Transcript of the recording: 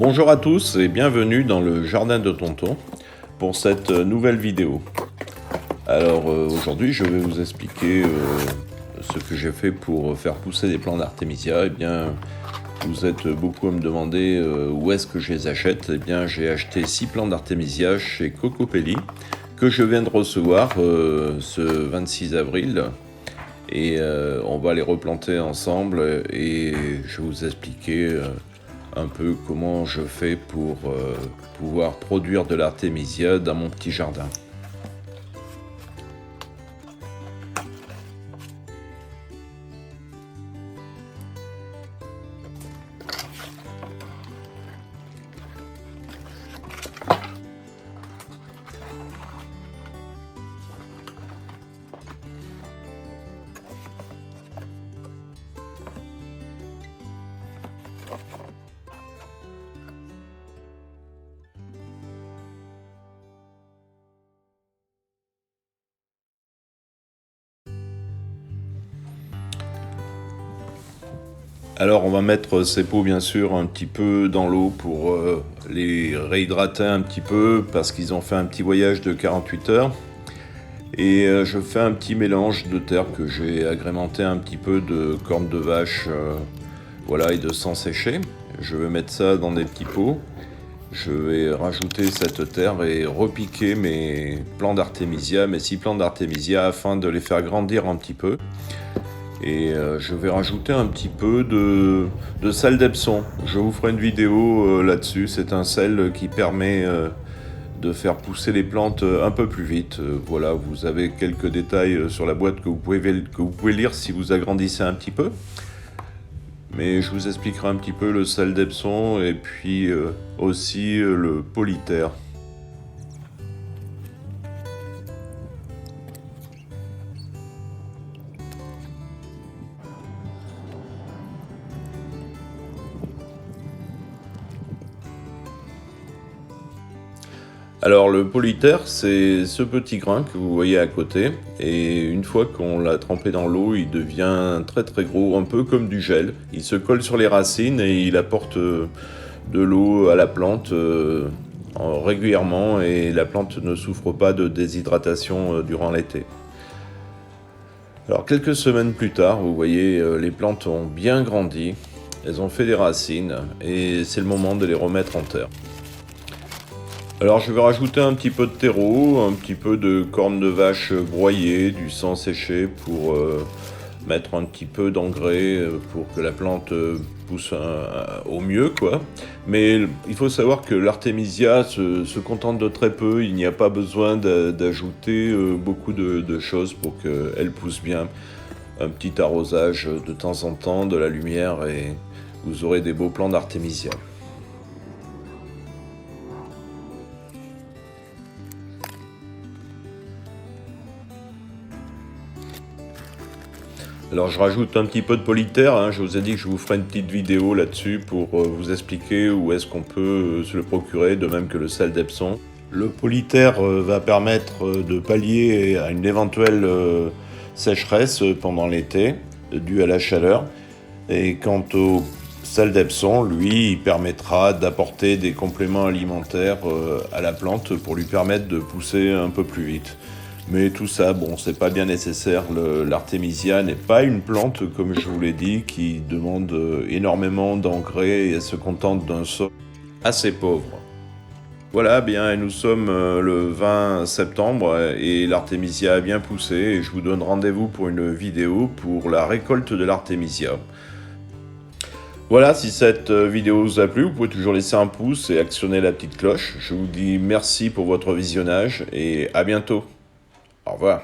Bonjour à tous et bienvenue dans le jardin de Tonton pour cette nouvelle vidéo. Alors aujourd'hui je vais vous expliquer ce que j'ai fait pour faire pousser des plants d'artémisia. Eh bien, vous êtes beaucoup à me demander où est-ce que je les achète. Eh bien, j'ai acheté 6 plants d'artémisia chez Cocopelli que je viens de recevoir ce 26 avril. Et on va les replanter ensemble et je vais vous expliquer un peu comment je fais pour pouvoir produire de l'artémisia dans mon petit jardin. Alors on va mettre ces pots bien sûr un petit peu dans l'eau pour les réhydrater un petit peu parce qu'ils ont fait un petit voyage de 48 heures. Et je fais un petit mélange de terre que j'ai agrémenté un petit peu de cornes de vache voilà, et de sang séché. Je vais mettre ça dans des petits pots. Je vais rajouter cette terre et repiquer mes plants d'artémisia, mes 6 plants d'artémisia afin de les faire grandir un petit peu. Et je vais rajouter un petit peu de sel d'Epsom. Je vous ferai une vidéo là-dessus. C'est un sel qui permet de faire pousser les plantes un peu plus vite. Voilà, vous avez quelques détails sur la boîte que vous pouvez lire si vous agrandissez un petit peu. Mais je vous expliquerai un petit peu le sel d'Epsom et puis aussi le polyter. Alors le polyter, c'est ce petit grain que vous voyez à côté, et une fois qu'on l'a trempé dans l'eau, il devient très très gros, un peu comme du gel. Il se colle sur les racines et il apporte de l'eau à la plante régulièrement, et la plante ne souffre pas de déshydratation durant l'été. Alors quelques semaines plus tard, vous voyez, les plantes ont bien grandi, elles ont fait des racines, et c'est le moment de les remettre en terre. Alors je vais rajouter un petit peu de terreau, un petit peu de cornes de vache broyées, du sang séché pour mettre un petit peu d'engrais pour que la plante pousse au mieux, quoi. Mais il faut savoir que l'artémisia se contente de très peu, il n'y a pas besoin d'ajouter beaucoup de choses pour qu'elle pousse bien. Un petit arrosage de temps en temps, de la lumière, et vous aurez des beaux plants d'artémisia. Alors je rajoute un petit peu de polyter, hein. Je vous ai dit que je vous ferai une petite vidéo là-dessus pour vous expliquer où est-ce qu'on peut se le procurer, de même que le sel d'Epsom. Le polyter va permettre de pallier à une éventuelle sécheresse pendant l'été, due à la chaleur. Et quant au sel d'Epsom, lui, il permettra d'apporter des compléments alimentaires à la plante pour lui permettre de pousser un peu plus vite. Mais tout ça, bon, c'est pas bien nécessaire. L'artémisia n'est pas une plante, comme je vous l'ai dit, qui demande énormément d'engrais et elle se contente d'un sol assez pauvre. Voilà, bien, nous sommes le 20 septembre et l'artémisia a bien poussé et je vous donne rendez-vous pour une vidéo pour la récolte de l'artémisia. Voilà, si cette vidéo vous a plu, vous pouvez toujours laisser un pouce et actionner la petite cloche. Je vous dis merci pour votre visionnage et à bientôt. Au revoir.